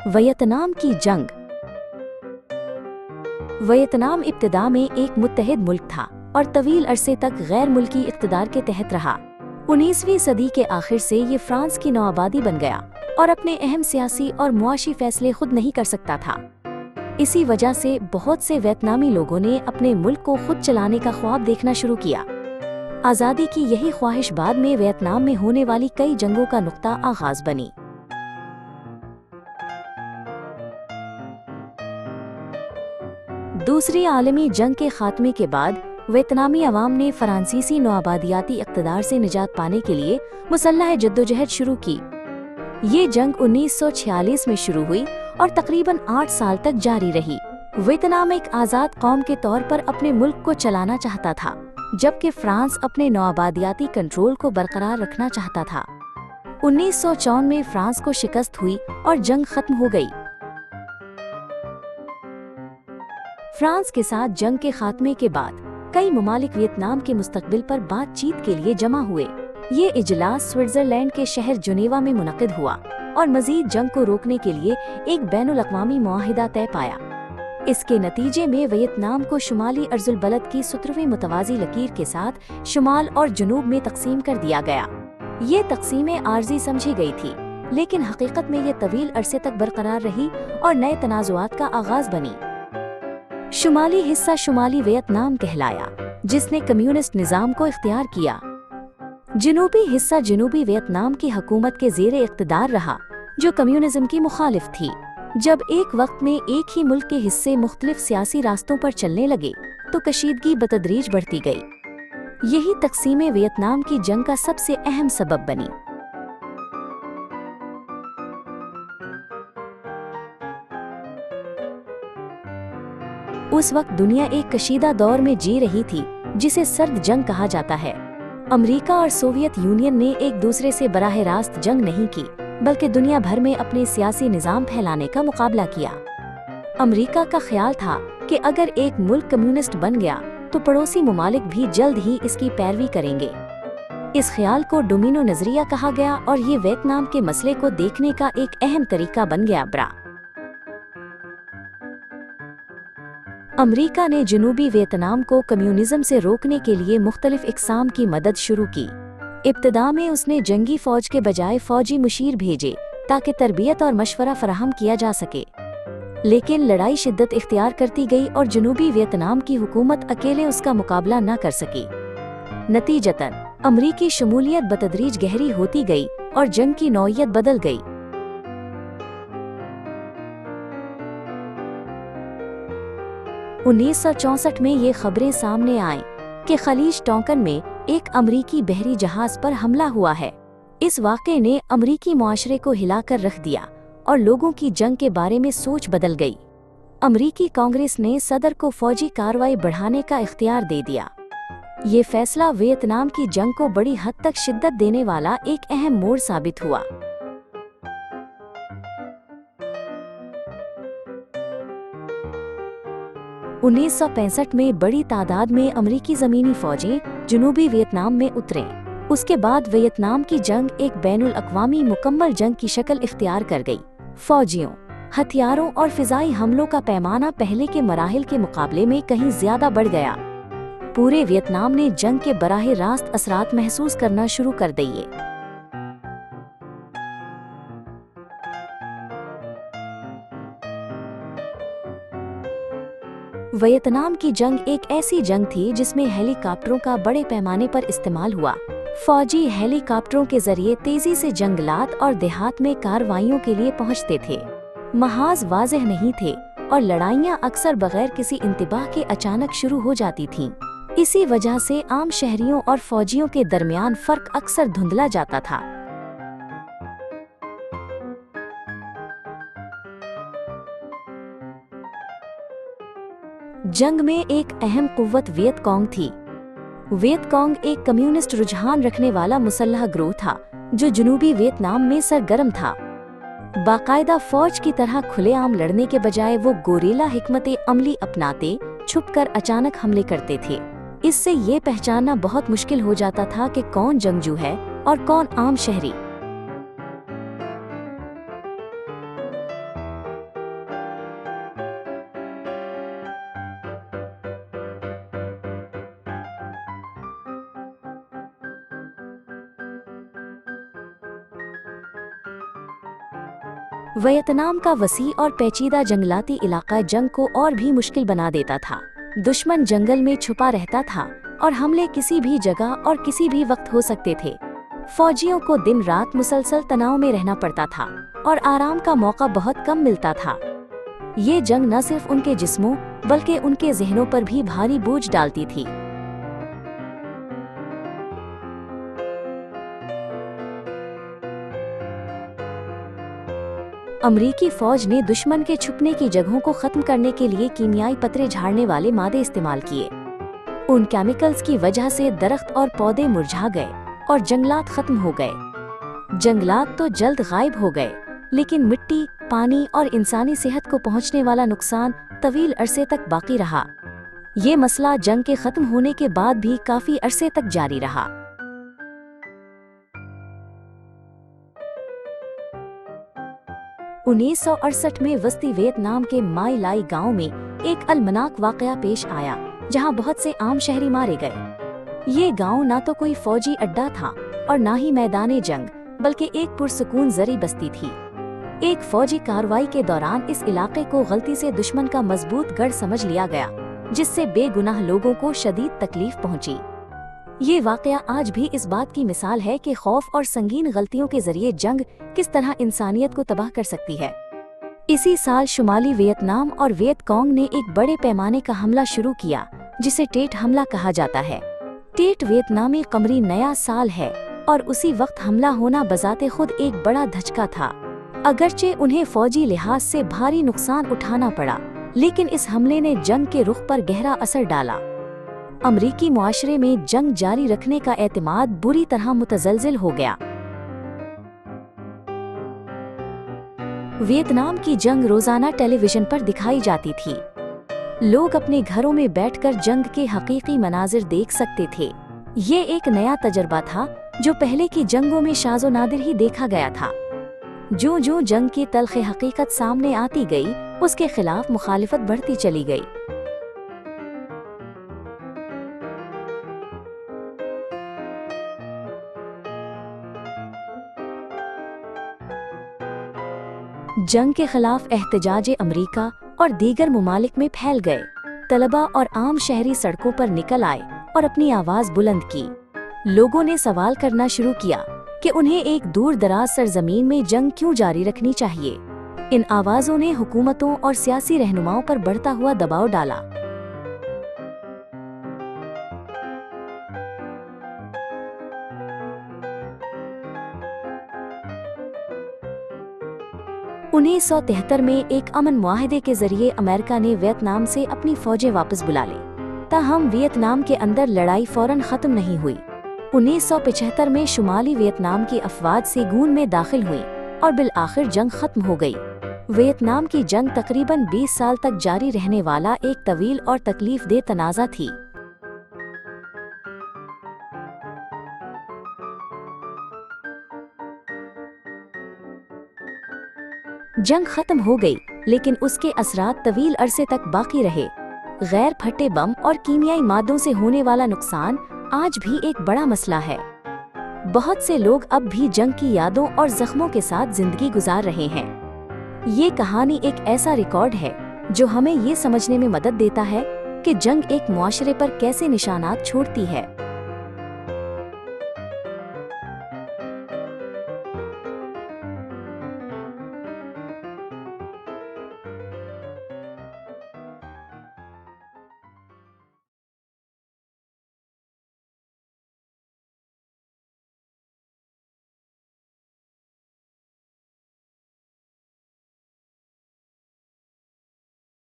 Vietnam की जंग। Vietnam इब्तिदा में एक मुत्तहिद मुल्क था और तवील अरसे तक गैर मुल्की इक़्तिदार के तहत रहा। 19वीं सदी के आखिर से ये फ्रांस की नौआबादी बन गया और अपने अहम सियासी और मुआशी फैसले खुद नहीं कर सकता था। इसी वजह से बहुत से वियतनामी लोगों ने अपने मुल्क को खुद चलाने का ख्वाब देखना शुरू किया। आज़ादी की यही ख्वाहिश बाद में वियतनाम में होने वाली कई जंगों का नुक्ता आगाज बनी। दूसरी आलमी जंग के खात्मे के बाद वियतनामी अवाम ने फ्रांसीसी नौआबादियाती इक़्तिदार से निजात पाने के लिए मुसल्लह जद्दोजहद शुरू की। ये जंग 1946 में शुरू हुई और तकरीबन 8 साल तक जारी रही। वियतनाम एक आज़ाद कौम के तौर पर अपने मुल्क को चलाना चाहता था, जबकि फ्रांस अपने नौआबादियाती कंट्रोल को बरकरार रखना चाहता था। 1954 में फ्रांस को शिकस्त हुई और जंग खत्म हो गई। फ्रांस के साथ जंग के खात्मे के बाद कई ममालिक वियतनाम के मुस्तकबिल पर बातचीत के लिए जमा हुए। ये इजलास स्विट्जरलैंड के शहर जुनेवा में मुनक़िद हुआ और मजीद जंग को रोकने के लिए एक बैनुल अक़वामी मुआहिदा तय पाया। इसके नतीजे में वियतनाम को शुमाली अर्जुल बलद की 17वीं मुतवाज़ी लकीर के साथ शुमाल और जुनूब में तकसीम कर दिया गया। ये तकसीमें आर्जी समझी गई थी, लेकिन हकीकत में ये तवील अरसे तक बरकरार रही और नए तनाज़ुआत का आगाज बनी। शुमाली हिस्सा शुमाली वियतनाम कहलाया, जिसने कम्युनिस्ट निज़ाम को इख्तियार किया। जनूबी हिस्सा जनूबी वियतनाम की हुकूमत के ज़ेरे इक़्तिदार रहा, जो कम्युनिज्म की मुखालिफ थी। जब एक वक्त में एक ही मुल्क के हिस्से मुख्तलिफ सियासी रास्तों पर चलने लगे तो कशीदगी बतदरीज बढ़ती गई। यही तकसीमें वियतनाम की जंग का सबसे अहम सबब बनी। उस वक्त दुनिया एक कशीदा दौर में जी रही थी, जिसे सर्द जंग कहा जाता है। अमेरिका और सोवियत यूनियन ने एक दूसरे से बराह रास्त जंग नहीं की, बल्कि दुनिया भर में अपने सियासी निज़ाम फैलाने का मुकाबला किया। अमेरिका का ख्याल था कि अगर एक मुल्क कम्युनिस्ट बन गया तो पड़ोसी ममालिक भी जल्द ही इसकी पैरवी करेंगे। इस ख्याल को डोमिनो नजरिया कहा गया और ये वियतनाम के मसले को देखने का एक अहम तरीका बन गया। अमेरिका ने जनूबी वियतनाम को कम्युनिज्म से रोकने के लिए मुख्तलिफ इक़साम की मदद शुरू की। इब्तिदा में उसने जंगी फौज के बजाय फौजी मुशीर भेजे ताकि तरबियत और मशवरा फराहम किया जा सके। लेकिन लड़ाई शिद्दत इख्तियार करती गई और जनूबी वियतनाम की हुकूमत अकेले उसका मुकाबला न कर सकी। नतीजतन अमरीकी शमूलियत बतदरीज गहरी होती गई और जंग की नौइयत बदल गई। 1964 में ये खबरें सामने आईं कि खलीज टोंकन में एक अमरीकी बहरी जहाज पर हमला हुआ है। इस वाक़े ने अमरीकी मुआशरे को हिलाकर रख दिया और लोगों की जंग के बारे में सोच बदल गई। अमरीकी कांग्रेस ने सदर को फौजी कार्रवाई बढ़ाने का इख्तियार दे दिया। ये फैसला वियतनाम की जंग को बड़ी हद तक शिद्दत देने वाला एक अहम मोड़ साबित हुआ। उन्नीस 1965 में बड़ी तादाद में अमरीकी ज़मीनी फ़ौजें जनूबी वियतनाम में उतरें। उसके बाद वियतनाम की जंग एक बैनुल अक़वामी मुकम्मल जंग की शक्ल इख्तियार कर गई। फ़ौजियों, हथियारों और फ़िज़ाई हमलों का पैमाना पहले के मराहिल के मुकाबले में कहीं ज़्यादा बढ़ गया। पूरे वियतनाम ने जंग के बराह रास्त असरात महसूस करना शुरू कर दिए। वियतनाम की जंग एक ऐसी जंग थी जिसमें हेलीकॉप्टरों का बड़े पैमाने पर इस्तेमाल हुआ। फौजी हेलीकॉप्टरों के जरिए तेजी से जंगलात और देहात में कार्रवाइयों के लिए पहुंचते थे। महाज वाज़ेह नहीं थे और लड़ाइयां अक्सर बगैर किसी इंतबाह के अचानक शुरू हो जाती थीं। इसी वजह से आम शहरियों और फौजियों के दरमियान फर्क अक्सर धुंधला जाता था। जंग में एक अहम कुव्वत वियतकॉन्ग थी। वियतकॉन्ग एक कम्युनिस्ट रुझान रखने वाला मुसल्लह गिरोह था जो जनूबी वियतनाम में सरगर्म था। बाकायदा फौज की तरह खुलेआम लड़ने के बजाय वो गोरेला हिकमत अमली अपनाते, छुपकर अचानक हमले करते थे। इससे ये पहचानना बहुत मुश्किल हो जाता था कि कौन जंगजू है और कौन आम शहरी। वियतनाम का वसी और पेचीदा जंगलाती इलाका जंग को और भी मुश्किल बना देता था। दुश्मन जंगल में छुपा रहता था और हमले किसी भी जगह और किसी भी वक्त हो सकते थे। फौजियों को दिन रात मुसलसल तनाव में रहना पड़ता था और आराम का मौका बहुत कम मिलता था। ये जंग न सिर्फ उनके जिस्मों बल्कि उनके ज़हनों पर भी भारी बोझ डालती थी। अमरीकी फौज ने दुश्मन के छुपने की जगहों को खत्म करने के लिए कीमियाई पत्रे झाड़ने वाले मादे इस्तेमाल किए। उन केमिकल्स की वजह से दरख्त और पौधे मुरझा गए और जंगलात खत्म हो गए। जंगलात तो जल्द गायब हो गए, लेकिन मिट्टी, पानी और इंसानी सेहत को पहुंचने वाला नुकसान तवील अरसे तक बाकी रहा। ये मसला जंग के खत्म होने के बाद भी काफी अरसे तक जारी रहा। 1968 में वस्ती वियतनाम के माई लाई गांव में एक अलमनाक वाकया पेश आया, जहां बहुत से आम शहरी मारे गए। ये गांव ना तो कोई फौजी अड्डा था और ना ही मैदाने जंग, बल्कि एक पुरसुकून जरी बस्ती थी। एक फौजी कार्रवाई के दौरान इस इलाके को गलती से दुश्मन का मजबूत गढ़ समझ लिया गया, जिससे बेगुनाह लोगों को शदीद तकलीफ पहुंची। ये वाकया आज भी इस बात की मिसाल है कि खौफ और संगीन गलतियों के जरिए जंग किस तरह इंसानियत को तबाह कर सकती है। इसी साल शुमाली वियतनाम और वियतकॉन्ग ने एक बड़े पैमाने का हमला शुरू किया, जिसे टेट हमला कहा जाता है। टेट वियतनामी कमरी नया साल है और उसी वक्त हमला होना बजाते खुद एक बड़ा धचका था। अगरचे उन्हें फौजी लिहाज से भारी नुकसान उठाना पड़ा, लेकिन इस हमले ने जंग के रुख पर गहरा असर डाला। अमरीकी मुआशरे में जंग जारी रखने का एतमाद बुरी तरह मुतज़लज़िल हो गया। वियतनाम की जंग रोजाना टेलीविजन पर दिखाई जाती थी। लोग अपने घरों में बैठकर जंग के हकीकी मनाजिर देख सकते थे। ये एक नया तजर्बा था जो पहले की जंगों में शाज़ो नादिर ही देखा गया था। जो जो जंग की तल्ख़ हकीकत सामने आती गई, उसके खिलाफ मुखालिफत बढ़ती चली गई। जंग के खिलाफ एहतजाज अमरीका और दीगर ममालिक में फैल गए। तलबा और आम शहरी सड़कों पर निकल आए और अपनी आवाज बुलंद की। लोगों ने सवाल करना शुरू किया कि उन्हें एक दूर दराज सरजमीन में जंग क्यों जारी रखनी चाहिए। इन आवाजों ने हुकूमतों और सियासी रहनुमाओं पर बढ़ता हुआ दबाव डाला। उन्नीस 1973 में एक अमन मुआहदे के जरिए अमेरिका ने वियतनाम से अपनी फौजें वापस बुला ली। ताहम वियतनाम के अंदर लड़ाई फौरन खत्म नहीं हुई। 1975 में शुमाली वियतनाम की अफवाज सेगून में दाखिल हुई और बिल आखिर जंग खत्म हो गई। वियतनाम की जंग तकरीबन 20 साल तक जारी रहने वाला एक तवील और तकलीफ दे तनाज़ा थी। जंग खत्म हो गई, लेकिन उसके असरात तवील अरसे तक बाकी रहे। गैर फटे बम और कीमियाई मादों से होने वाला नुकसान आज भी एक बड़ा मसला है। बहुत से लोग अब भी जंग की यादों और जख्मों के साथ जिंदगी गुजार रहे हैं। ये कहानी एक ऐसा रिकॉर्ड है जो हमें ये समझने में मदद देता है कि जंग एक मुआशरे पर कैसे निशानात छोड़ती है।